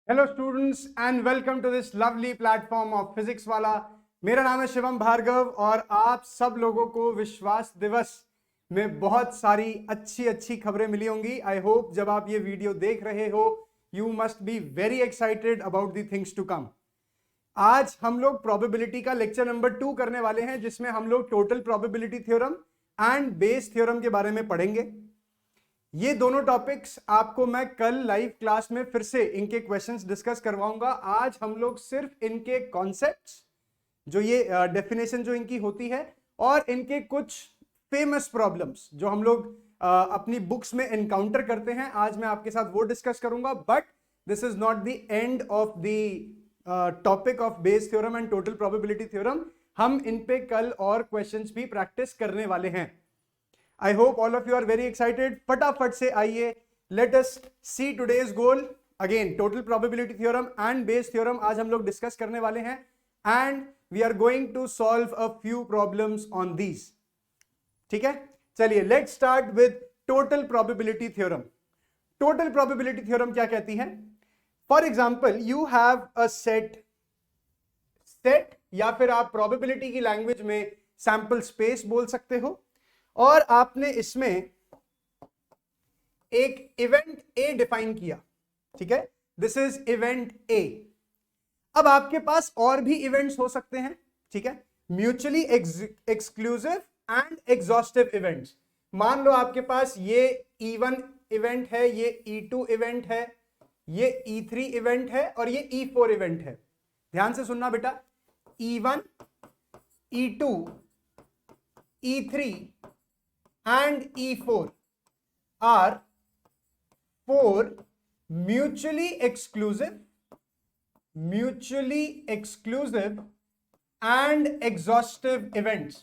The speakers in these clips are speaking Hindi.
Hello students and welcome to this lovely platform of Physics Wallah. मेरा नाम है शिवम भार्गव और आप सब लोगों को विश्वास दिवस में बहुत सारी अच्छी खबरें मिली होंगी। आई होप जब आप ये वीडियो देख रहे हो you must be very excited about the things to come. आज हम लोग प्रोबेबिलिटी का लेक्चर नंबर 2 करने वाले हैं, जिसमें हम लोग total probability theorem and Bayes theorem के बारे में पढ़ेंगे। ये दोनों टॉपिक्स आपको मैं कल लाइव क्लास में फिर से इनके क्वेश्चंस डिस्कस करवाऊंगा। आज हम लोग सिर्फ इनके कॉन्सेप्ट्स, जो ये डेफिनेशन जो इनकी होती है, और इनके कुछ फेमस प्रॉब्लम्स जो हम लोग अपनी बुक्स में एनकाउंटर करते हैं, आज मैं आपके साथ वो डिस्कस करूंगा। But this is not the end of the topic of Bayes theorem and total probability theorem. हम इन पे कल और क्वेश्चंस भी प्रैक्टिस करने वाले हैं। I hope all of you are very excited. फटाफट से आइए, let us see today's goal. Again, total probability theorem and Bayes theorem आज हम लोग डिस्कस करने वाले हैं, and we are going to solve a few problems on these. ठीक है, चलिए let's start with total probability theorem. Total probability theorem क्या कहती है? For example, you have a set या फिर आप probability की लैंग्वेज में sample space बोल सकते हो, और आपने इसमें एक इवेंट ए डिफाइन किया। ठीक है, दिस इज इवेंट ए। अब आपके पास और भी इवेंट्स हो सकते हैं। ठीक है, mutually exclusive and exhaustive events. मान लो आपके पास ये E1 इवेंट है, ये E2 इवेंट है, ये E3 इवेंट है और ये E4 इवेंट है। ध्यान से सुनना बेटा, E1, E2, E3 and E4 are 4 mutually exclusive and exhaustive events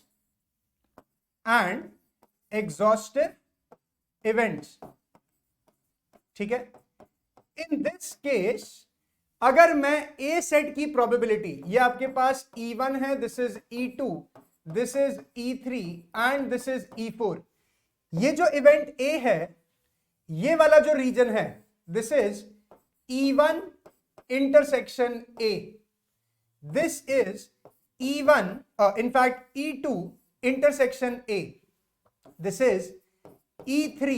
ठीक है, इन दिस केस अगर मैं ए सेट की प्रोबेबिलिटी, ये आपके पास E1 है, this is E2, this is E3 and this is E4। ये जो इवेंट ए है, ये वाला जो रीजन है, this is E1 intersection A, this is E1 in fact E2 intersection A, this is E3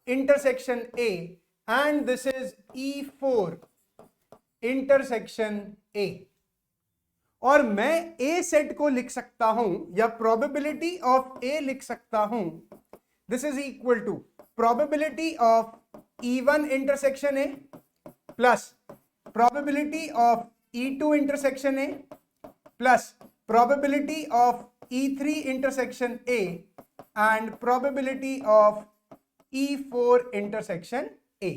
intersection A and this is E4 intersection ए। और मैं ए सेट को लिख सकता हूं या प्रोबेबिलिटी ऑफ ए लिख सकता हूं, this is equal to probability of E1 intersection A plus probability of E2 intersection A plus probability of E3 intersection A and probability of E4 intersection A.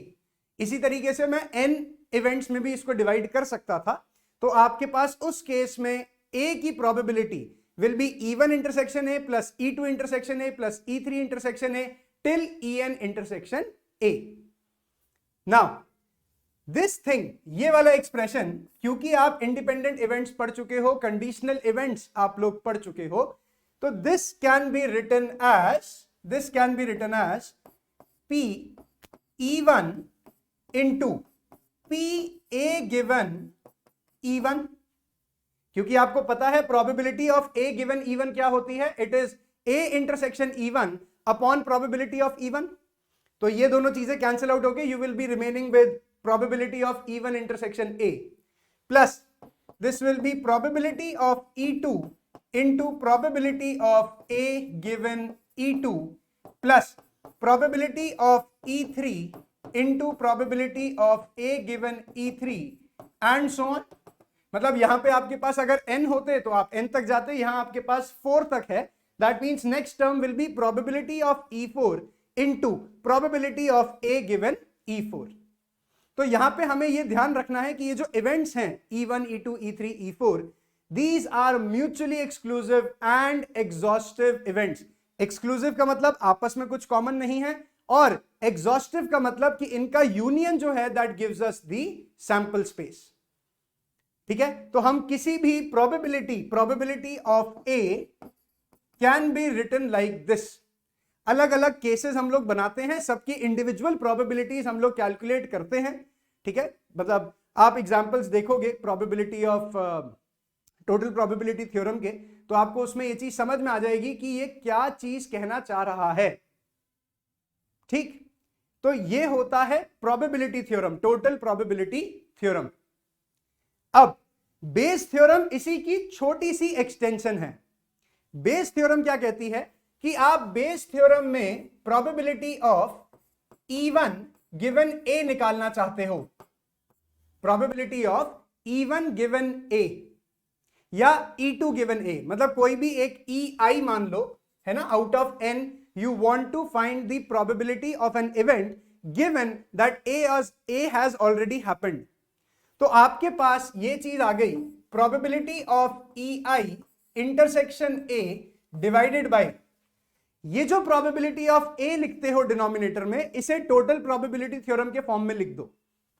इसी तरीके से मैं n इवेंट्स में भी इसको डिवाइड कर सकता था। तो आपके पास उस केस में ए की probability will be E1 intersection A plus E2 intersection A plus E3 intersection A till En intersection A. Now this thing, ये वाला एक्सप्रेशन, क्योंकि आप इंडिपेंडेंट इवेंट्स पढ़ चुके हो, कंडीशनल इवेंट्स आप लोग पढ़ चुके हो, तो this can be written as P E1 into P A given E1। क्योंकि आपको पता है probability of A given E1 क्या होती है, it is A intersection E1 upon probability of E1। तो ये दोनों चीजें कैंसिल आउट होके you will be remaining with probability of E1 intersection A plus this will B probability of E2 into probability of A given E2 plus probability of E3 into probability of A given E3 and so on. मतलब यहां पे आपके पास अगर n होते तो आप n तक जाते, यहां आपके पास 4 तक है। That means next term will be probability of E4 into probability of A given E4। तो यहां पे हमें ये ध्यान रखना है कि ये जो इवेंट्स हैं E1, E2, E3, E4, these are mutually exclusive and exhaustive events. Exclusive का मतलब आपस में कुछ कॉमन नहीं है, और एग्जॉस्टिव का मतलब कि इनका यूनियन जो है that gives us the sample space. ठीक है, तो हम किसी भी probability of A can be written like this. अलग अलग केसेस हम लोग बनाते हैं, सबकी इंडिविजुअल प्रोबेबिलिटीज हम लोग कैलकुलेट करते हैं। ठीक है, मतलब आप एग्जांपल्स देखोगे probability of total probability theorem के, तो आपको उसमें ये चीज समझ में आ जाएगी कि ये क्या चीज कहना चाह रहा है। ठीक, तो ये होता है probability theorem, total probability theorem. अब बेस थ्योरम इसी की छोटी सी एक्सटेंशन है। बेस थ्योरम क्या कहती है कि आप बेस थ्योरम में probability of E1 given A निकालना चाहते हो, probability of E1 given A या E2 गिवन A, मतलब कोई भी एक EI मान लो, है ना, out of N you want to find the probability of an event given that A has already happened। तो आपके पास ये चीज आ गई, probability of EI intersection A divided by, ये जो probability of A लिखते हो डिनोमिनेटर में, इसे टोटल probability थ्योरम के फॉर्म में लिख दो।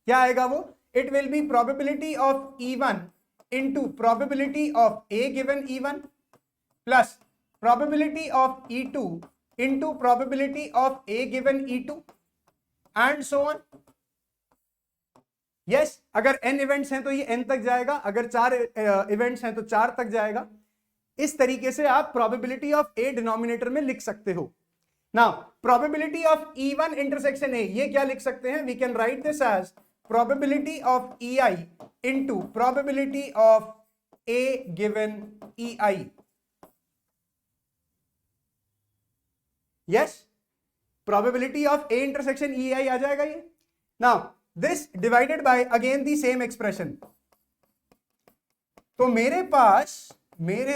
क्या आएगा वो? It will be probability of E1 into probability of A given E1 plus probability of E2 into probability of A given E2 and so on। yes, अगर n इवेंट्स हैं तो ये n तक जाएगा, अगर 4 इवेंट्स हैं तो 4 तक जाएगा। इस तरीके से आप probability of A डिनोमिनेटर में लिख सकते हो। Now probability of E1 intersection A, ये क्या लिख सकते हैं? We can write this as probability of EI into probability of A given EI। yes, probability of A intersection EI आ जाएगा ये। now this divided by again the same expression। तो मेरे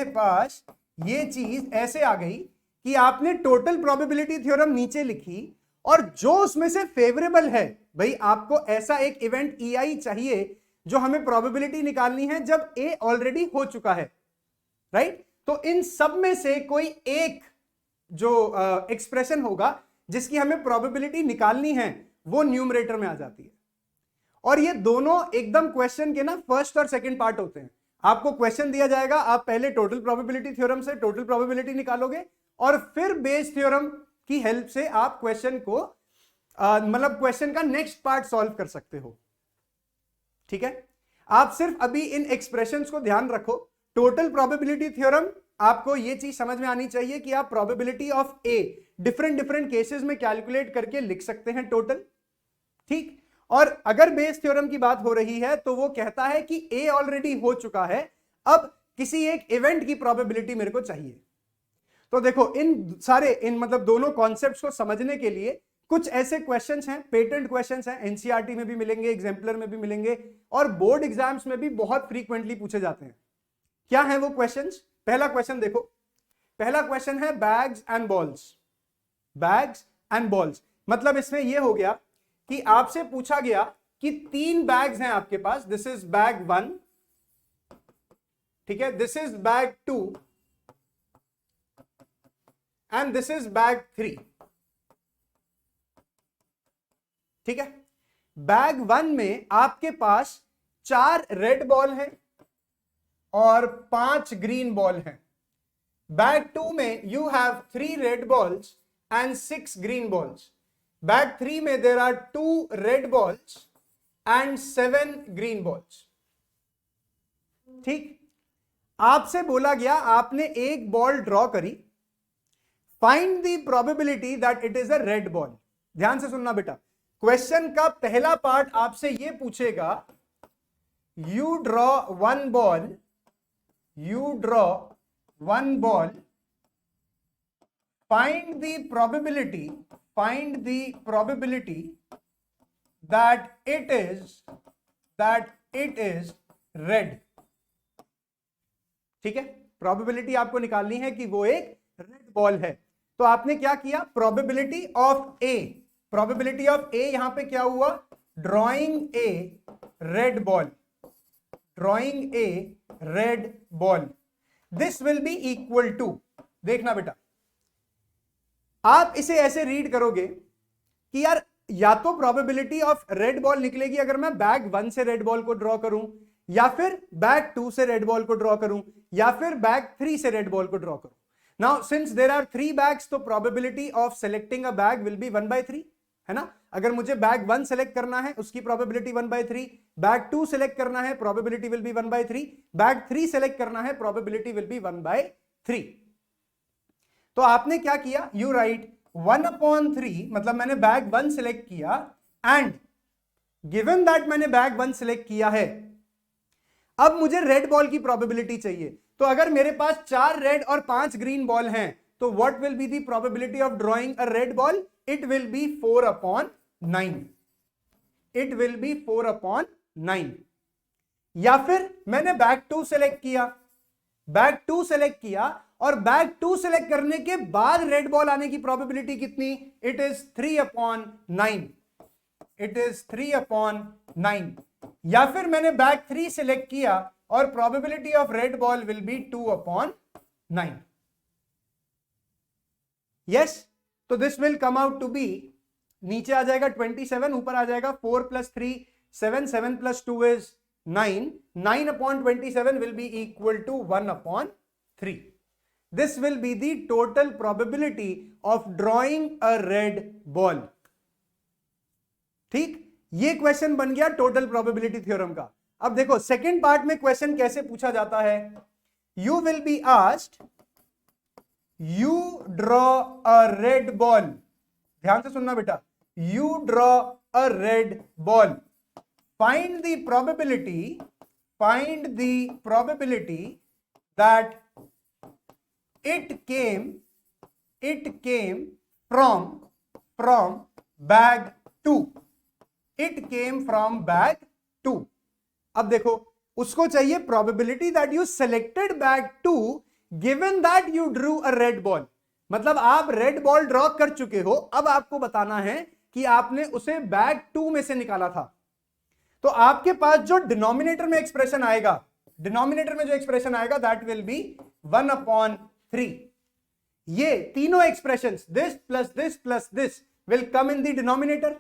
पास ये चीज ऐसे आ गई कि आपने टोटल प्रोबेबिलिटी थ्योरम नीचे लिखी और जो उसमें से फेवरेबल है, भाई आपको ऐसा एक इवेंट EI चाहिए जो हमें प्रोबेबिलिटी निकालनी है जब A ऑलरेडी हो चुका है, राइट। तो इन सब में से कोई एक जो एक्सप्रेशन होगा जिसकी हमें प्रोबेबिलिटी निकालनी है वो न्यूमरेटर में आ जाती है। और ये दोनों एकदम क्वेश्चन के ना फर्स्ट और सेकंड पार्ट होते हैं। आपको क्वेश्चन दिया जाएगा, आप पहले टोटल प्रोबेबिलिटी थ्योरम से टोटल प्रोबेबिलिटी निकालोगे और फिर बेस थ्योरम की हेल्प से आप क्वेश्चन को मतलब क्वेश्चन का नेक्स्ट पार्ट सॉल्व कर सकते हो। ठीक है, आप सिर्फ अभी इन एक्सप्रेशंस को ध्यान रखो। टोटल प्रोबेबिलिटी थ्योरम, आपको ये चीज समझ में आनी चाहिए कि आप probability of a different cases में कैलकुलेट करके लिख सकते हैं टोटल। ठीक, और अगर बेस थ्योरम की बात हो रही है तो वो कहता है कि ए ऑलरेडी हो चुका है, अब किसी एक इवेंट की प्रोबेबिलिटी मेरे को चाहिए। तो देखो इन मतलब दोनों कॉन्सेप्ट्स को समझने के लिए कुछ ऐसे क्वेश्चंस हैं, पेटेंट क्वेश्चंस हैं, एनसीईआरटी में भी मिलेंगे, एग्जाम्पलर में भी मिलेंगे और बोर्ड एग्जाम्स में भी बहुत फ्रीक्वेंटली पूछे जाते हैं। क्या है वो क्वेश्चंस? पहला क्वेश्चन देखो, पहला क्वेश्चन है bags and balls. Bags and balls मतलब इसमें यह हो गया कि आपसे पूछा गया कि 3 बैग्स हैं आपके पास, दिस इज बैग 1, ठीक है, this is bag 2 and this is bag 3। ठीक है, बैग 1 में आपके पास 4 रेड बॉल हैं और 5 ग्रीन बॉल हैं। बैग 2 में you have 3 red balls and 6 green balls. Bag 3 में there are 2 red balls and 7 green balls. ठीक, आपसे बोला गया, आपने एक बॉल ड्रॉ करी, find the probability that it is a red ball. ध्यान से सुनना बेटा, क्वेश्चन का पहला पार्ट आपसे यह पूछेगा, you draw one ball, you draw one ball, find the probability that it is red। ठीक है, प्रोबेबिलिटी आपको निकालनी है कि वो एक रेड बॉल है। तो आपने क्या किया, probability of A, probability of A यहां पे क्या हुआ, drawing a red ball, drawing a red ball, this will be equal to, देखना बेटा, आप इसे ऐसे रीड करोगे कि यार या तो प्रोबेबिलिटी ऑफ रेड बॉल निकलेगी अगर मैं बैग 1 से रेड बॉल को ड्रॉ करूं, या फिर बैग 2 से रेड बॉल को ड्रॉ करूं, या फिर बैग 3 से रेड बॉल को ड्रॉ करूं। Now since there are 3 bags, तो probability of selecting a bag will be 1/3, है ना। अगर मुझे बैग 1 सेलेक्ट करना है उसकी प्रोबेबिलिटी 1/3, बैग 2 सेलेक्ट करना है probability will be 1/3, bag 3 select करना है प्रोबेबिलिटी विल बी 1/3। तो आपने क्या किया, यू राइट 1/3, मतलब मैंने बैग 1 सेलेक्ट किया एंड गिवन दैट मैंने बैग 1 सेलेक्ट किया है, अब मुझे रेड बॉल की प्रोबेबिलिटी चाहिए। तो अगर मेरे पास 4 रेड और 5 ग्रीन बॉल हैं तो what will be the probability of drawing a red ball? It will B 4/9। It will B 4/9। या फिर मैंने बैग 2 सेलेक्ट किया, बैग 2 सेलेक्ट किया और बैग 2 सेलेक्ट करने के बाद रेड बॉल आने की प्रोबेबिलिटी कितनी? It is 3/9। It is 3/9। या फिर मैंने बैग 3 सेलेक्ट किया और probability of red ball will be 2/9। Yes, तो this will come out to be, नीचे आ जाएगा 27, ऊपर आ जाएगा 4 + 3 7, 7 + 2 is 9, 9/27 will be equal to 1/3. This will be the total probability of drawing a red ball. ठीक, ये क्वेश्चन बन गया टोटल प्रोबेबिलिटी थ्योरम का। अब देखो सेकेंड पार्ट में क्वेश्चन कैसे पूछा जाता है। You will be asked, you draw a red ball, ध्यान से सुनना बेटा, you draw a red ball, find the probability that it came from bag 2. It came from bag 2. अब देखो उसको चाहिए probability that you selected bag 2 given that you drew a red ball. मतलब आप रेड बॉल ड्रॉ कर चुके हो, अब आपको बताना है कि आपने उसे बैग 2 में से निकाला था। तो आपके पास जो डिनोमिनेटर में एक्सप्रेशन आएगा, डिनोमिनेटर में जो एक्सप्रेशन आएगा दैट विल बी 1/3। ये तीनों expressions, this plus this will come in the denominator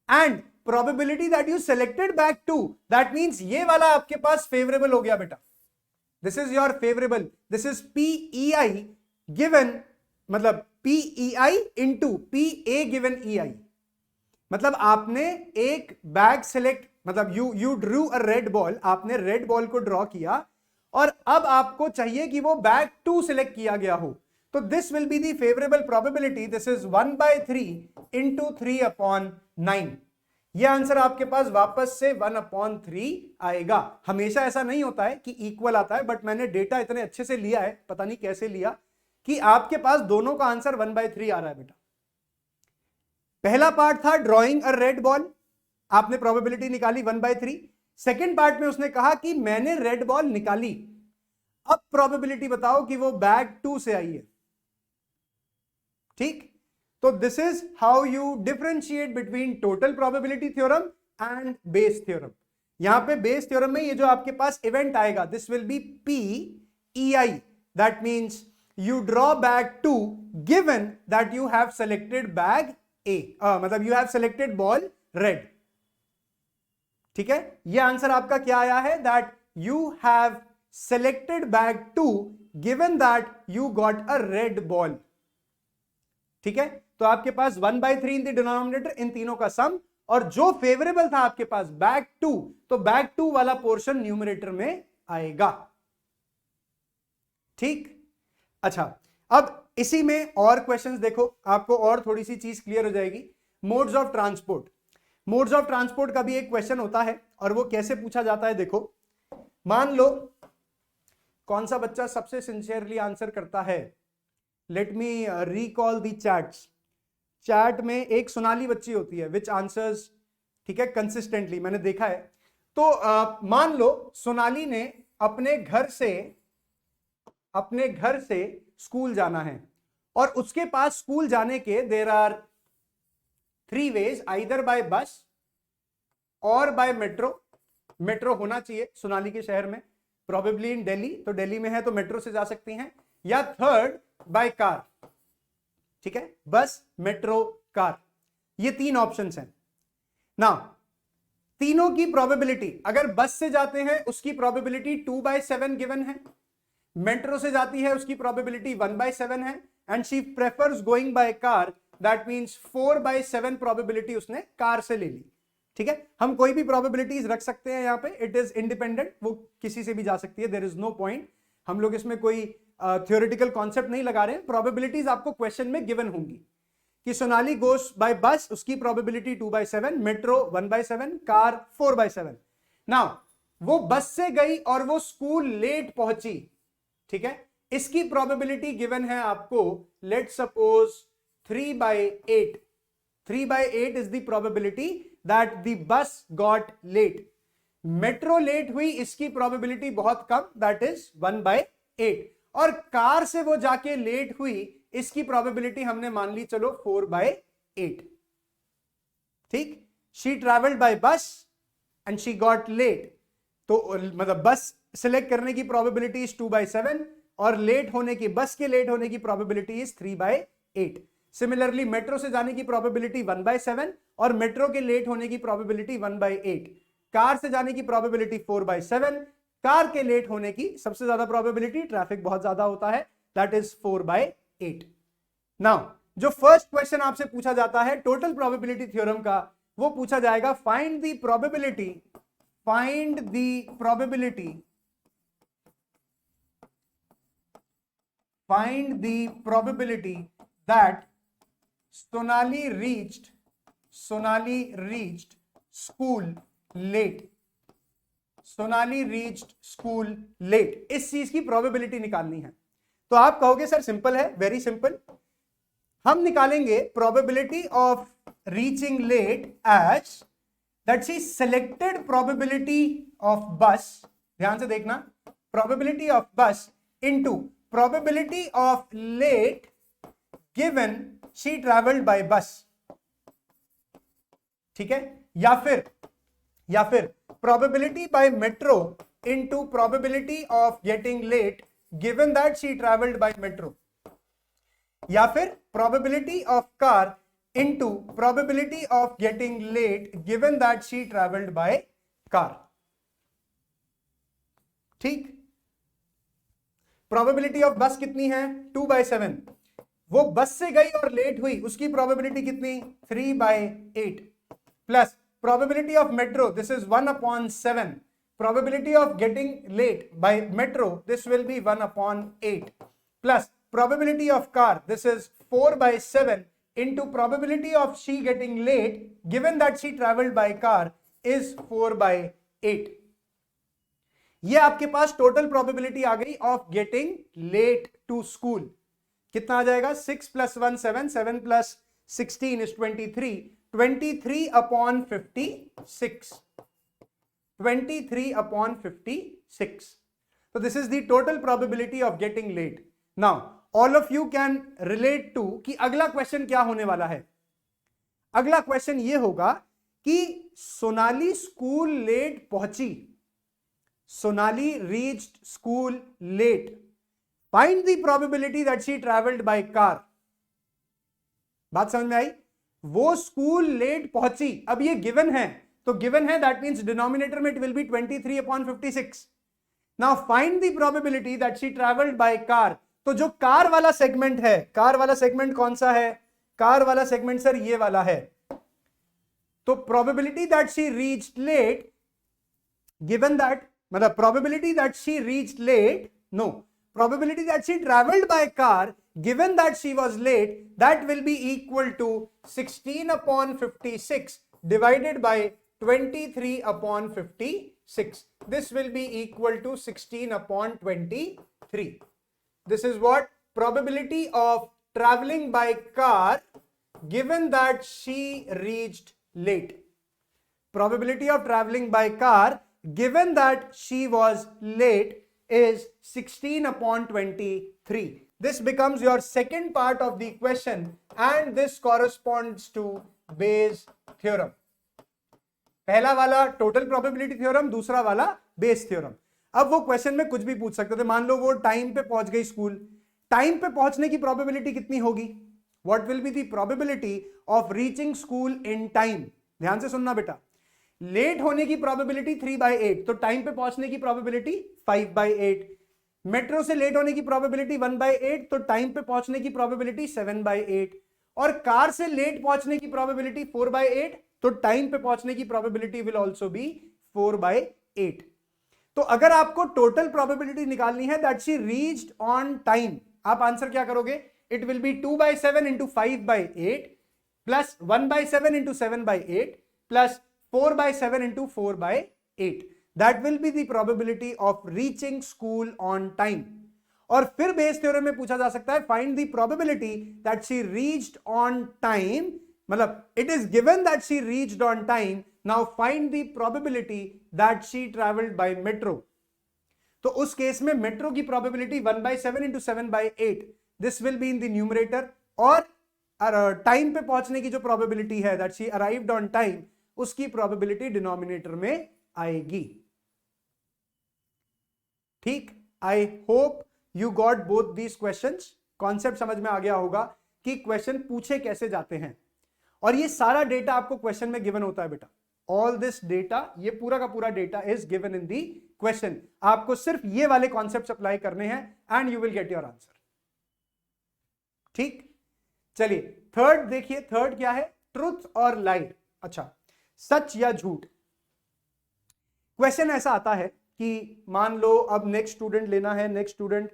and probability that you selected bag 2, that means ये वाला आपके पास फेवरेबल हो गया बेटा, this is your favourable, this is PEI given, मतलब PEI into PA given EI। मतलब आपने एक बैग सेलेक्ट, मतलब you drew a red ball, आपने रेड बॉल को ड्रॉ किया और अब आपको चाहिए कि वो बैग 2 सेलेक्ट किया गया हो, तो this will be the favourable probability, this is 1/3 into 3/9। ये आंसर आपके पास वापस से 1/3 आएगा। हमेशा ऐसा नहीं होता है कि इक्वल आता है, बट मैंने डेटा इतने अच्छे से लिया है, पता नहीं कैसे लिया, कि आपके पास दोनों का आंसर 1/3 आ रहा है बेटा। पहला पार्ट था ड्रॉइंग अ रेड बॉल, आपने प्रोबेबिलिटी निकाली 1/3। सेकेंड पार्ट में उसने कहा कि मैंने रेड बॉल निकाली, अब प्रोबेबिलिटी बताओ कि वो बैग 2 से आई है। ठीक, तो this is how you differentiate between total probability theorem and Bayes theorem. यहां पे बेस थ्योरम में ये जो आपके पास इवेंट आएगा, this will B PEI, that means you draw bag 2 given that you have selected bag A, मतलब you have selected ball red. ठीक है, ये आंसर आपका क्या आया है, that you have selected bag 2 given that you got a red ball. ठीक है, तो आपके पास 1/3 इन द डिनोमिनेटर, इन तीनों का सम, और जो फेवरेबल था आपके पास बैग 2, तो बैग 2 वाला पोर्शन न्यूमरेटर में आएगा। ठीक, अच्छा, अब इसी में और क्वेश्चंस देखो, आपको और थोड़ी सी चीज क्लियर हो जाएगी। Modes of transport, modes of transport का भी एक क्वेश्चन होता है, और वो कैसे पूछा जाता है देखो। मान लो कौन सा बच्चा सबसे सिंसियरली आंसर करता है, लेट मी रिकॉल दी चैट्स। चैट में एक सोनाली बच्ची होती है विच आंसर्स, ठीक है, कंसिस्टेंटली, मैंने देखा है। तो मान लो सोनाली ने अपने घर से स्कूल जाना है, और उसके पास स्कूल जाने के there are 3 ways, either by bus और बाय मेट्रो। मेट्रो होना चाहिए सोनाली के शहर में, प्रोबेबली इन दिल्ली, तो दिल्ली में है तो मेट्रो से जा सकती हैं, या थर्ड बाय कार। ठीक है, बस, मेट्रो, कार, ये 3 ऑप्शंस हैं। नाउ तीनों की प्रोबेबिलिटी, अगर बस से जाते हैं उसकी प्रोबेबिलिटी 2/7 गिवन है, मेट्रो से जाती है उसकी प्रोबेबिलिटी 1/7 है, and she prefers going by car, that means 4/7 probability उसने कार से ले ली। ठीक है, हम कोई भी प्रोबेबिलिटीज रख सकते हैं यहाँ पे, इट इज इंडिपेंडेंट, वो किसी से भी जा सकती है, देयर इज नो पॉइंट, हम लोग इसमें कोई थियोरेटिकल कॉन्सेप्ट नहीं लगा रहे हैं। प्रोबेबिलिटीज आपको क्वेश्चन में गिवन होंगी कि सोनाली गोस बाय बस, उसकी प्रोबेबिलिटी 2/7, मेट्रो 1/7, कार 4/7। नाउ वो बस से गई और वो स्कूल लेट पहुंची, ठीक है, इसकी प्रोबेबिलिटी गिवन है आपको, let suppose 3/8। 3/8 is the probability that the bus got late. Metro late हुई, इसकी प्रोबेबिलिटी बहुत कम, दैट इज 1/8। और कार से वो जाके लेट हुई, इसकी प्रोबेबिलिटी हमने मान ली चलो 4/8। ठीक, शी ट्रेवल्ड बाय बस एंड शी गॉट लेट, तो मतलब बस सिलेक्ट करने की प्रोबेबिलिटी इज 2/7 और लेट होने की, बस के लेट होने की प्रोबेबिलिटी इज 3/8। सिमिलरली मेट्रो से जाने की प्रोबेबिलिटी 1/7 और मेट्रो के लेट होने की प्रोबेबिलिटी 1/8। कार से जाने की प्रोबेबिलिटी 4/7, कार के लेट होने की सबसे ज्यादा प्रोबेबिलिटी, ट्रैफिक बहुत ज्यादा होता है, दैट इज 4/8। नाउ जो फर्स्ट क्वेश्चन आपसे पूछा जाता है टोटल प्रोबेबिलिटी थ्योरम का, वो पूछा जाएगा find the probability, find the probability, find the probability that Sonali reached school late। Sonali reached school late, इस चीज की प्रोबेबिलिटी निकालनी है। तो आप कहोगे सर सिंपल है, वेरी सिंपल, हम निकालेंगे probability of reaching late as that she selected probability of bus, ध्यान से देखना, probability of bus into probability of late given she traveled by bus। ठीक है, या फिर probability by metro into probability of getting late given that she traveled by metro, या फिर probability of car into probability of getting late given that she traveled by car। ठीक, प्रोबेबिलिटी ऑफ बस कितनी है 2/7, वो बस से गई और लेट हुई, उसकी प्रोबेबिलिटी कितनी 3/8, plus probability of metro, this is 1/7, probability of getting late by metro, this will be 1/8, plus probability of car, this is 4/7 into probability of she getting late given that she traveled by car is 4/8। ये आपके पास टोटल प्रोबेबिलिटी आ गई of getting late to school. कितना आ जाएगा 6 + 1 7, 7 + 16 is 23, 23/56, 23/56। So this is the total probability of getting late। Now all of you can relate to कि अगला क्वेश्चन क्या होने वाला है। अगला क्वेश्चन ये होगा कि सोनाली स्कूल लेट पहुंची, Sonali reached school late, find the probability that she travelled by car. बात समझ में आई? वो स्कूल लेट पहुंची, अब ये गिवन है, तो गिवन है दैट मींस डिनोमिनेटर में it will B 23/56। Now find the probability that she travelled by car. तो जो कार वाला सेगमेंट है, कार वाला सेगमेंट कौन सा है? कार वाला सेगमेंट सर ये वाला है। तो probability that she reached late, given that, मतलब probability that she reached late, no, probability that she traveled by car given that she was late, that will be equal to 16/56 divided by 23/56. This will be equal to 16/23. This is what probability of traveling by car given that she reached late. Probability of traveling by car given that she was late is 16/23. This becomes your second part of the equation and this corresponds to Bayes theorem. पहला वाला टोटल प्रोबेबिलिटी थ्योरम, दूसरा वाला बेस थ्योरम। अब वो क्वेश्चन में कुछ भी पूछ सकते थे, मान लो वो टाइम पे पहुंच गई स्कूल, टाइम पे पहुंचने की प्रोबेबिलिटी कितनी होगी? What will be the probability of reaching school in time? ध्यान से सुनना बेटा, लेट होने की प्रोबेबिलिटी 3/8, तो टाइम पे पहुंचने की प्रोबेबिलिटी 5/8। मेट्रो से लेट होने की प्रोबेबिलिटी 1/8, तो टाइम पे पहुंचने की प्रोबेबिलिटी 7/8। और कार से लेट पहुंचने की प्रोबेबिलिटी 4/8, तो टाइम पे पहुंचने की प्रोबेबिलिटी विल ऑल्सो बी 4/8। तो अगर आपको टोटल प्रोबेबिलिटी निकालनी है that she reached on time, आप आंसर क्या करोगे? It will be 2/7 into 5/8 plus 1/7 into 7/8 plus 4/7 into 4/8, that will be the probability of reaching school on time. और फिर बेस थ्योरम में पूछा जा सकता है find the probability that she reached on time, मतलब it is given that she reached on time, now find the probability that she travelled bye metro. तो उस केस में मेट्रो की probability 1/7 into 7/8, this will be in the numerator, और टाइम पे पहुंचने की जो प्रोबेबिलिटी है that she arrived on time, उसकी प्रोबेबिलिटी डिनोमिनेटर में आएगी। ठीक, I hope you got both these questions. Concept समझ में आ गया होगा कि क्वेश्चन पूछे कैसे जाते हैं, और ये सारा डेटा आपको क्वेश्चन में गिवन होता है बेटा। ऑल दिस डेटा, ये पूरा का पूरा data is given in the question. आपको सिर्फ ये वाले कॉन्सेप्ट अप्लाई करने हैं and you will get your answer. ठीक, चलिए थर्ड देखिए, थर्ड क्या है? ट्रुथ और लाई। अच्छा, सच या झूठ। क्वेश्चन ऐसा आता है कि मान लो अब नेक्स्ट स्टूडेंट लेना है, नेक्स्ट स्टूडेंट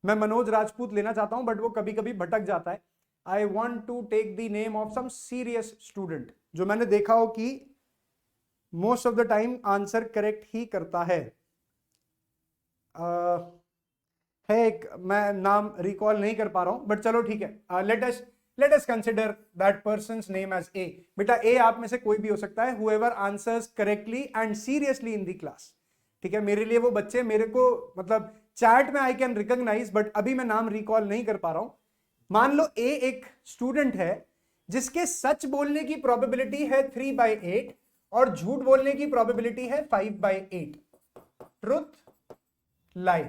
मैं मनोज राजपूत लेना चाहता हूं, बट वो कभी कभी भटक जाता है। I want to take the name of some serious student, जो मैंने देखा हो कि most of the time answer correct ही करता है। एक मैं नाम रिकॉल नहीं कर पा रहा हूं, बट चलो ठीक है, let us consider that person's name as A. बेटा ए आप में से कोई भी हो सकता है, however answers correctly and seriously in the class. ठीक है, मेरे लिए वो बच्चे, मेरे को मतलब चैट में आई कैन रिकॉग्नाइज, बट अभी मैं नाम रिकॉल नहीं कर पा रहा हूं। मान लो ए एक स्टूडेंट है जिसके सच बोलने की प्रोबेबिलिटी है 3/8 और झूठ बोलने की प्रोबेबिलिटी है 5/8। Truth, lie.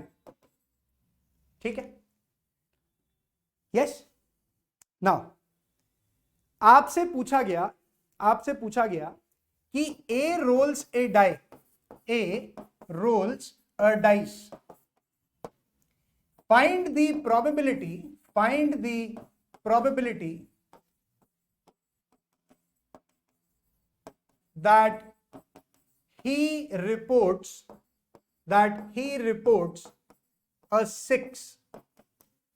ठीक है, यस। नाउ आपसे पूछा गया कि A rolls a die, A rolls a dice, find the probability that he reports a 6,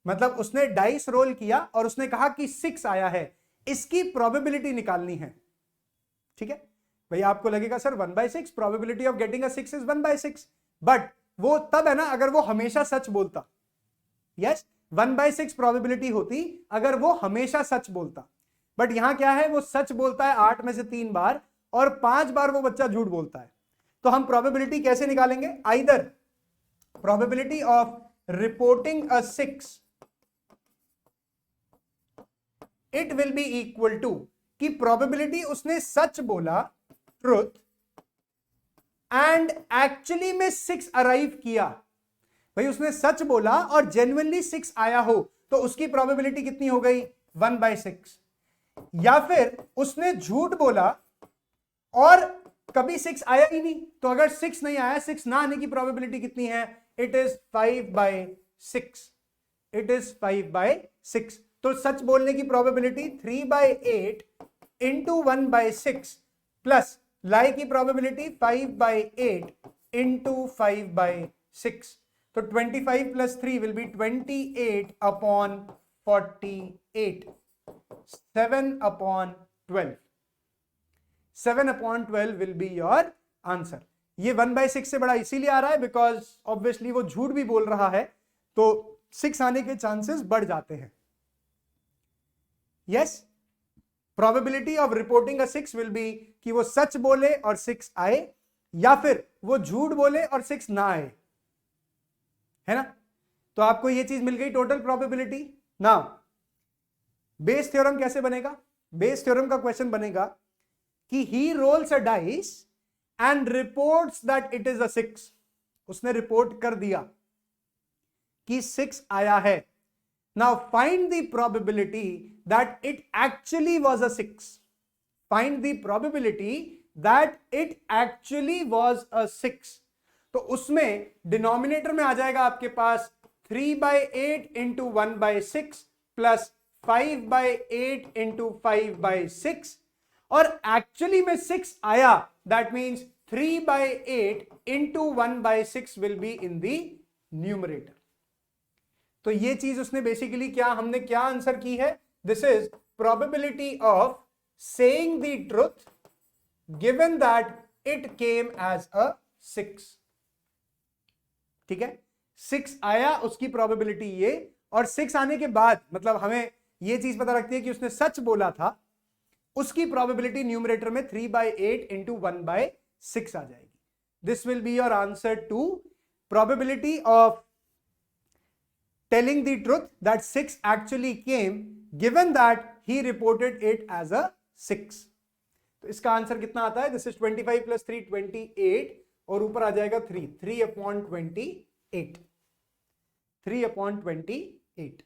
मतलब उसने डाइस रोल किया और उसने कहा कि 6 आया है, इसकी प्रोबेबिलिटी निकालनी है। ठीक है भाई, आपको लगेगा sir 1/6 probability of getting a 6 is 1/6, but वो तब है ना अगर वो हमेशा सच बोलता। यस, 1/6 प्रोबेबिलिटी होती अगर वो हमेशा सच बोलता, बट यहां क्या है, वो सच बोलता है 8 में से 3 बार और 5 बार वो बच्चा झूठ बोलता है। तो हम प्रोबेबिलिटी कैसे निकालेंगे? Either probability of reporting a 6, it will be equal to कि प्रोबेबिलिटी उसने सच बोला, ट्रुथ, एंड एक्चुअली में 6 अराइव किया। भाई उसने सच बोला और जेन्युइनली 6 आया हो, तो उसकी प्रोबेबिलिटी कितनी हो गई? 1/6। या फिर उसने झूठ बोला और कभी 6 आया ही नहीं, तो अगर 6 नहीं आया, 6 ना आने की प्रोबेबिलिटी कितनी है? It is 5/6। It is 5/6। तो सच बोलने की प्रोबेबिलिटी 3/8 इंटू 1/6 प्लस लाई की प्रोबेबिलिटी 5/8 इंटू 5/6। तो 25 plus 3 will be 28/48, 7/12। 7/12 will be your answer. ये 1/6 से बड़ा इसीलिए आ रहा है बिकॉज ऑब्वियसली वो झूठ भी बोल रहा है, तो 6 आने के चांसेस बढ़ जाते हैं। Yes, probability of reporting a 6 will be कि वो सच बोले और 6 आए, या फिर वो झूठ बोले और 6 ना आए, है ना। तो आपको ये चीज मिल गई total probability. Now Bayes theorem कैसे बनेगा? बेस थ्योरम का क्वेश्चन बनेगा कि he rolls a dice and reports that it is a 6। उसने रिपोर्ट कर दिया कि 6 आया है। Now find the probability that it actually was a 6। Find the probability that it actually was a 6। तो उसमें डिनोमिनेटर में आ जाएगा आपके पास 3/8 इंटू 1/6 प्लस 5/8 इंटू 5/6 और एक्चुअली में 6 आया, that means 3/8 into 1/6 will be in the numerator. तो ये चीज उसने बेसिकली क्या, हमने क्या आंसर की है, this is probability of saying the truth given that it came as a 6। ठीक है, 6 आया, उसकी प्रोबेबिलिटी ये, और 6 आने के बाद मतलब हमें ये चीज पता लगती है कि उसने सच बोला था, उसकी प्रोबेबिलिटी न्यूमरेटर में 3/8 इंटू 1/6 आ जाएगी। This will be your answer to probability of telling the truth that 6 actually came given that he reported it as a 6। तो इसका आंसर कितना आता है, दिस इज 25 + 3 28 और ऊपर आ जाएगा 3/28 3/28।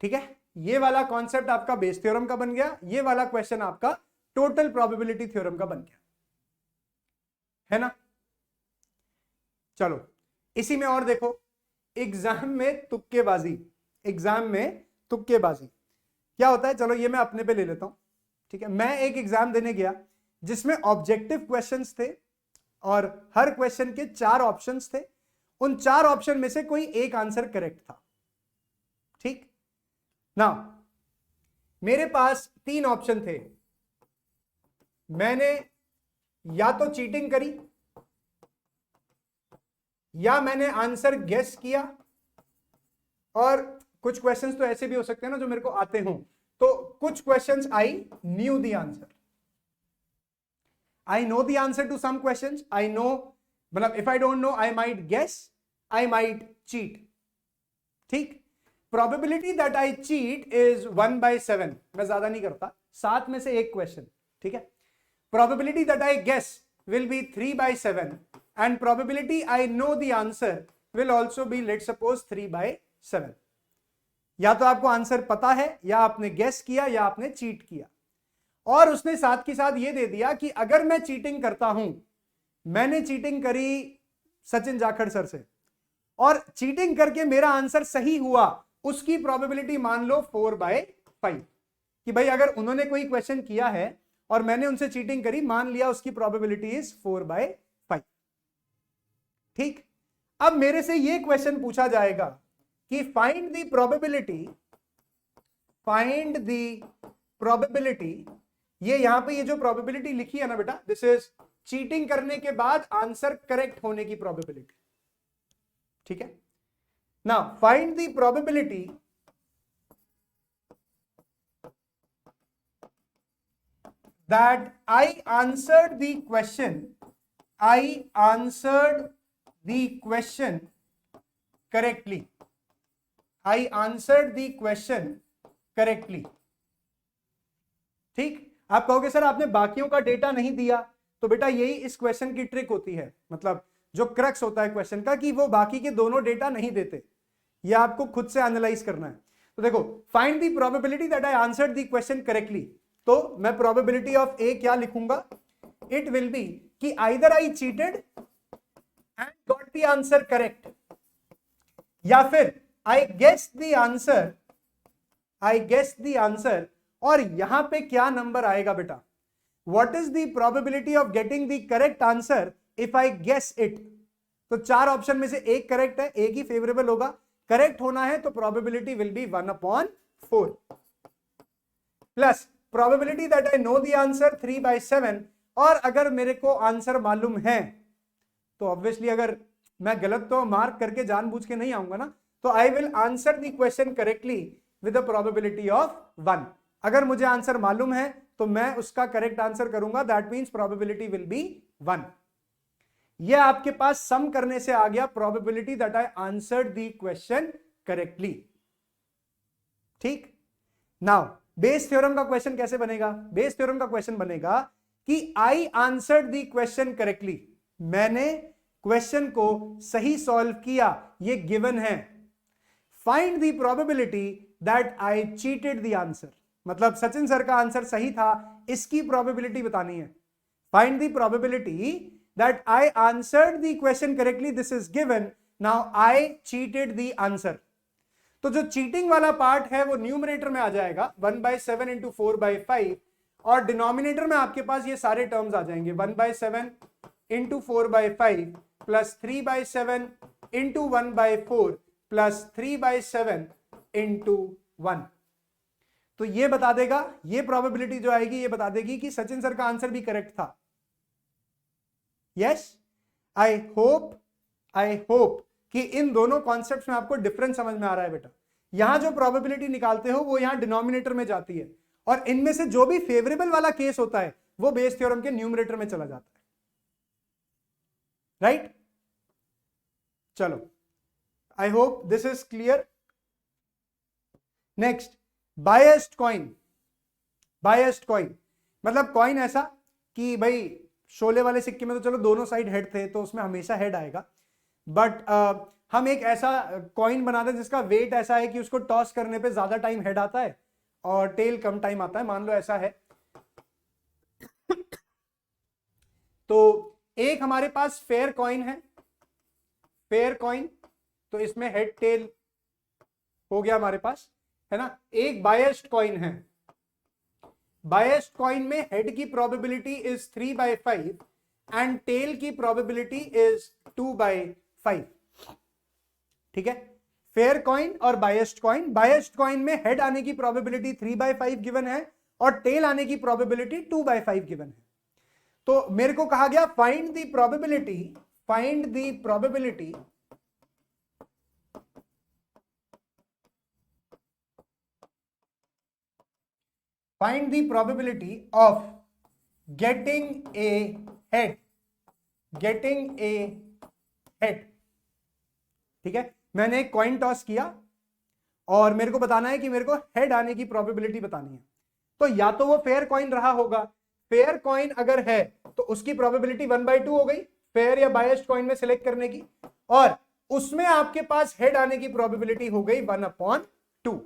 ठीक है, ये वाला कॉन्सेप्ट आपका बेस थ्योरम का बन गया, ये वाला क्वेश्चन आपका टोटल प्रोबेबिलिटी थ्योरम का बन गया, है ना। चलो इसी में और देखो, एग्जाम में तुक्केबाजी, एग्जाम में तुक्केबाजी क्या होता है, चलो ये मैं अपने पे ले लेता हूं। ठीक है, मैं एक एग्जाम देने गया जिसमें ऑब्जेक्टिव क्वेश्चंस थे और हर क्वेश्चन के 4 ऑप्शंस थे, उन 4 ऑप्शन में से कोई एक आंसर करेक्ट था। ठीक ना, मेरे पास 3 ऑप्शन थे, मैंने या तो चीटिंग करी, या मैंने आंसर गेस किया, और कुछ क्वेश्चंस तो ऐसे भी हो सकते हैं ना जो मेरे को आते हों, तो कुछ questions I knew the answer, I know the answer to some questions, I know, मतलब if I don't know I might guess, I might cheat. ठीक, probability that I cheat is 1/7, मैं ज्यादा नहीं करता, 7 में से एक क्वेश्चन। ठीक है, probability that I guess will be 3/7 and probability I know the answer will also be, let's suppose, 3/7। या तो आपको आंसर पता है, या आपने गेस किया, या आपने चीट किया, और उसने साथ के साथ ये दे दिया कि अगर मैं चीटिंग करता हूं, मैंने चीटिंग करी सचिन जाखड़ सर से, और चीटिंग करके मेरा आंसर सही हुआ, उसकी प्रोबेबिलिटी मान लो 4/5, कि भाई अगर उन्होंने कोई क्वेश्चन किया है और मैंने उनसे चीटिंग करी, मान लिया उसकी प्रोबेबिलिटी इज 4/5। ठीक, अब मेरे से ये क्वेश्चन पूछा जाएगा कि फाइंड द प्रोबेबिलिटी, ये यहां पे ये जो प्रोबेबिलिटी लिखी है ना बेटा, दिस इज चीटिंग करने के बाद आंसर करेक्ट होने की प्रोबेबिलिटी। ठीक है, now find the probability that I answered the question correctly, I answered the question correctly। ठीक, आप कहोगे सर आपने बाकियों का डेटा नहीं दिया, तो बेटा यही इस क्वेश्चन की ट्रिक होती है, मतलब जो क्रक्स होता है क्वेश्चन का, कि वो बाकी के दोनों डेटा नहीं देते, ये आपको खुद से एनालाइज करना है। तो देखो, find the probability that I answered the question correctly, तो मैं प्रोबेबिलिटी ऑफ ए क्या लिखूंगा, इट विल बी कि either I cheated and got the answer correct, या फिर आई गेस द आंसर, और यहां पे क्या नंबर आएगा बेटा, what is the probability of getting the correct answer if I guess it. तो 4 ऑप्शन में से एक करेक्ट है, एक ही फेवरेबल होगा, करेक्ट होना है तो probability will be 1/4 plus probability that I know the answer 3/7, और अगर मेरे को आंसर मालूम है तो ऑब्वियसली अगर मैं गलत तो मार्क करके जानबूझ के नहीं आऊंगा ना, तो I will answer the question correctly with a probability of 1। अगर मुझे आंसर मालूम है तो मैं उसका करेक्ट आंसर करूंगा, that means probability will be 1। ये आपके पास सम करने से आ गया probability that I answered the question correctly. ठीक, नाउ बेस थ्योरम का क्वेश्चन कैसे बनेगा, बेस थ्योरम का क्वेश्चन बनेगा कि I answered the question correctly, मैंने क्वेश्चन को सही सॉल्व किया, ये गिवन है, find the probability that I cheated the answer, मतलब सचिन सर का आंसर सही था, इसकी प्रोबेबिलिटी बतानी है। Find the probability that I answered the question correctly, this is given, now I cheated the answer. तो जो चीटिंग वाला पार्ट है वो न्यूमरेटर में आ जाएगा 1/7 इंटू 4/5, और डिनोमिनेटर में आपके पास ये सारे टर्म्स आ जाएंगे 1/7 into 4/5 plus 3/7 into 1/4 plus 3/7 into 1। तो ये बता देगा, ये प्रोबेबिलिटी जो आएगी ये बता देगी कि सचिन सर का आंसर भी करेक्ट था। यस, आई होप कि इन दोनों कॉन्सेप्ट्स में आपको डिफरेंस समझ में आ रहा है बेटा। यहां जो प्रोबेबिलिटी निकालते हो वो यहां डिनोमिनेटर में जाती है, और इनमें से जो भी फेवरेबल वाला केस होता है वो बेस थ्योरम के न्यूमरेटर में चला जाता है। राइट, चलो, I hope this is clear. Next, biased coin. Biased coin मतलब कॉइन ऐसा कि भाई शोले वाले सिक्के में तो चलो दोनों साइड हेड थे तो उसमें हमेशा हेड आएगा, बट हम एक ऐसा कॉइन बनाते हैं जिसका वेट ऐसा है कि उसको टॉस करने पे ज्यादा टाइम हेड आता है और टेल कम टाइम आता है। मान लो ऐसा है, तो एक हमारे पास फेयर कॉइन है, फेयर कॉइन, तो इसमें हेड टेल हो गया हमारे पास, है ना। एक बायस्ड कॉइन है, बायस्ड कॉइन में हेड की प्रोबेबिलिटी इज 3/5 एंड टेल की प्रोबेबिलिटी इज 2/5। ठीक है, फेयर कॉइन और बायस्ड कॉइन। बायस्ड कॉइन में हेड आने की प्रोबेबिलिटी 3/5 गिवन है और टेल आने की प्रोबेबिलिटी 2/5 गिवन है। तो मेरे को कहा गया find the probability, find the probability find the probability of getting a head, getting a head। ठीक है, मैंने एक कॉइन टॉस किया और मेरे को बताना है कि मेरे को हेड आने की प्रोबेबिलिटी बतानी है। तो या तो वो फेयर कॉइन रहा होगा, फेयर कॉइन अगर है तो उसकी प्रोबेबिलिटी 1/2 हो गई फेयर या बायस्ड कॉइन में सिलेक्ट करने की, और उसमें आपके पास हेड आने की प्रोबेबिलिटी हो गई 1/2।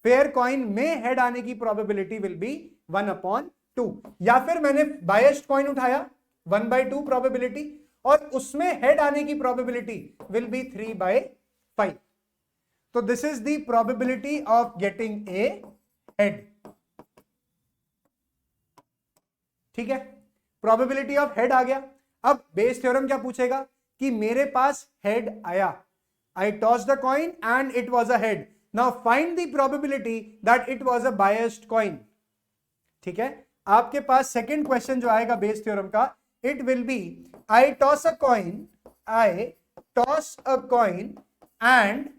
फेयर कॉइन में हेड आने की प्रोबेबिलिटी विल बी 1/2, या फिर मैंने बायस्ड कॉइन उठाया 1/2 प्रोबेबिलिटी और उसमें हेड आने की प्रोबेबिलिटी विल बी 3/5। तो this is the probability of getting a head. ठीक है, प्रोबेबिलिटी ऑफ हेड आ गया। अब बेस थ्योरम क्या पूछेगा कि मेरे पास हेड आया, I toss the coin and it was a head, now find the probability that it was a biased coin. ठीक है, आपके पास सेकेंड क्वेश्चन जो आएगा बेस थ्योरम का, it will be I toss a coin, I toss a coin and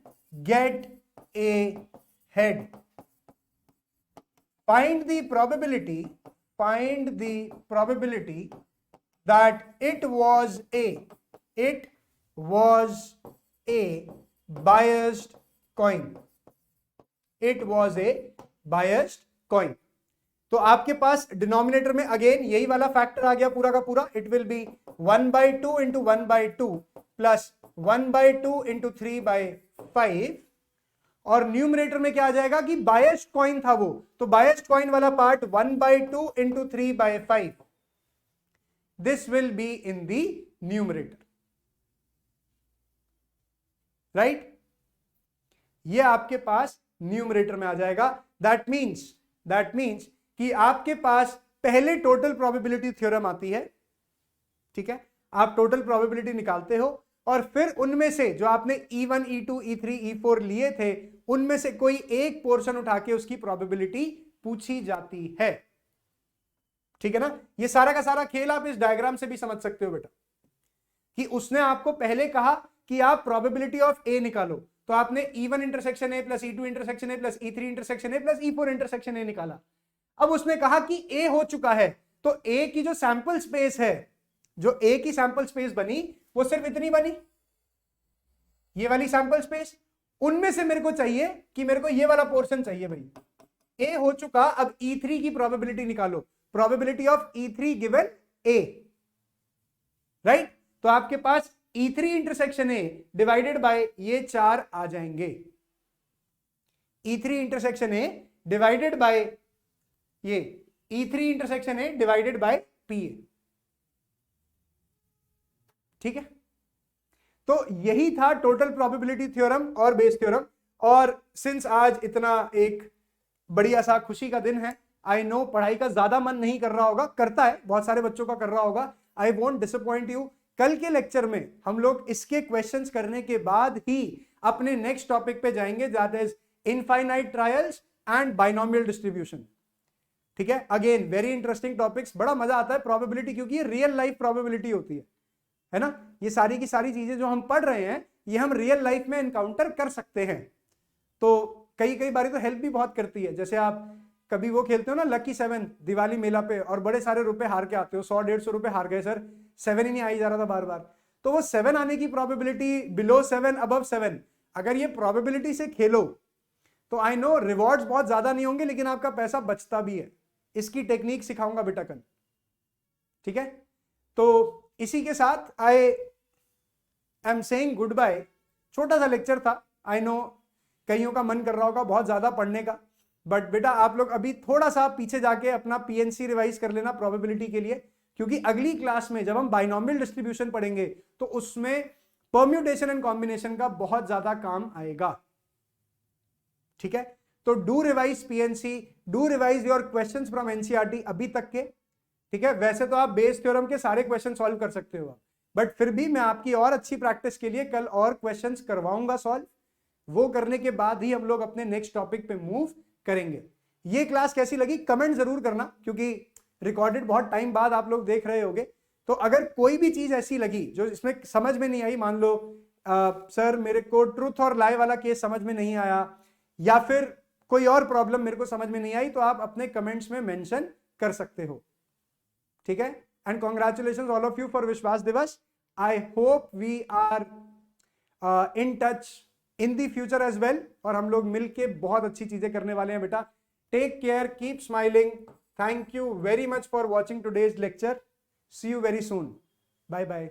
get a head, find the probability that it was a biased coin, it was a biased coin। तो आपके पास डिनोमिनेटर में अगेन यही वाला फैक्टर आ गया पूरा का पूरा, it will B 1/2 into 1/2 plus 1/2 into 3/5, और न्यूमरेटर में क्या आ जाएगा कि बायस्ड कॉइन था वो, तो बायस्ड कॉइन वाला part 1/2 into 3/5, this will be in the numerator. Right, ये आपके पास न्यूमरेटर में आ जाएगा। दैट मीन्स कि आपके पास पहले टोटल प्रोबेबिलिटी थ्योरम आती है। ठीक है, आप टोटल प्रोबेबिलिटी निकालते हो और फिर उनमें से जो आपने E1, E2, E3, E4 लिए थे उनमें से कोई एक पोर्शन उठा के उसकी प्रोबेबिलिटी पूछी जाती है। ठीक है ना, ये सारा का सारा खेल आप इस डायग्राम से भी समझ सकते हो बेटा, कि उसने आपको पहले कहा कि आप प्रोबेबिलिटी ऑफ ए निकालो, तो आपने E1 intersection A plus E2 intersection A plus E3 intersection A plus E4 intersection ए निकाला। अब उसने कहा कि ए हो चुका है, तो ए की जो सैंपल स्पेस है, जो ए की सैंपल स्पेस बनी वो सिर्फ इतनी बनी, ये वाली सैंपल स्पेस। उनमें से मेरे को चाहिए कि मेरे को ये वाला पोर्शन चाहिए भाई, ए हो चुका, अब E3 की प्रोबेबिलिटी निकालो, probability of E3 given A. Right, तो आपके पास E3 intersection A divided by ये 4 आ जाएंगे, E3 intersection A divided by ये E3 intersection A divided by P. ठीक है, तो यही था टोटल प्रोबेबिलिटी थ्योरम और बेस थ्योरम। और सिंस आज इतना एक बढ़िया सा खुशी का दिन है, आई नो पढ़ाई का ज्यादा मन नहीं कर रहा होगा, करता है बहुत सारे बच्चों का कर रहा होगा, आई वोंट डिसअपॉइंट यू। कल के लेक्चर में हम लोग इसके क्वेश्चंस करने के बाद ही अपने नेक्स्ट टॉपिक पे जाएंगे, that is infinite trials and binomial distribution. ठीक है, अगेन वेरी इंटरेस्टिंग टॉपिक्स, बड़ा मजा आता है प्रोबेबिलिटी, क्योंकि ये रियल लाइफ प्रोबेबिलिटी होती है ना। ये सारी की सारी चीजें जो हम पढ़ रहे हैं ये हम रियल लाइफ में एनकाउंटर कर सकते हैं, तो कई बार तो हेल्प भी बहुत करती है। जैसे आप कभी वो खेलते हो ना लकी 7 दिवाली मेला पे, और बड़े सारे रुपए हार के आते हो, 100-150 रुपए हार गए सर, 7 ही नहीं आई जा रहा था बार बार, तो वो 7 आने की प्रोबेबिलिटी बिलो 7 अबव 7, अगर ये प्रोबेबिलिटी से खेलो तो आई नो रिवॉर्ड्स बहुत ज्यादा नहीं होंगे लेकिन आपका पैसा बचता भी है। इसकी टेक्निक सिखाऊंगा बेटा कल, ठीक है। तो इसी के साथ I am saying goodbye. छोटा सा लेक्चर था, आई नो कईयों का मन कर रहा होगा बहुत ज्यादा पढ़ने का, बट बेटा आप लोग अभी थोड़ा सा पीछे जाके अपना पीएनसी रिवाइज कर लेना प्रोबेबिलिटी के लिए, क्योंकि अगली क्लास में जब हम बाइनोमियल डिस्ट्रीब्यूशन पढ़ेंगे तो उसमें परम्यूटेशन एंड कॉम्बिनेशन का बहुत ज्यादा काम आएगा, ठीक है। तो do revise PNC, do revise your questions from NCERT अभी तक के, ठीक है। वैसे तो आप बेस थ्योरम के सारे क्वेश्चन सॉल्व कर सकते हो, बट फिर भी मैं आपकी और अच्छी प्रैक्टिस के लिए कल और क्वेश्चंस करवाऊंगा सॉल्व, वो करने के बाद ही हम लोग अपने नेक्स्ट टॉपिक पे मूव करेंगे। ये क्लास कैसी लगी कमेंट जरूर करना, क्योंकि रिकॉर्डेड बहुत टाइम बाद आप लोग देख रहे होगे, तो अगर कोई भी चीज ऐसी लगी जो इसमें समझ में नहीं आई, मान लो सर मेरे को ट्रूथ और लाई वाला केस समझ में नहीं आया, या फिर कोई और प्रॉब्लम मेरे को समझ में नहीं आई, तो आप अपने कमेंट्स में मेंशन कर सकते हो, ठीक है। And congratulation all of you for विश्वास दिवस। I hope we are in touch in the future as well, और हम लोग मिलके बहुत अच्छी चीजें करने वाले हैं बेटा। Take care, keep smiling, thank you very much for watching today's lecture, see you very soon, bye bye.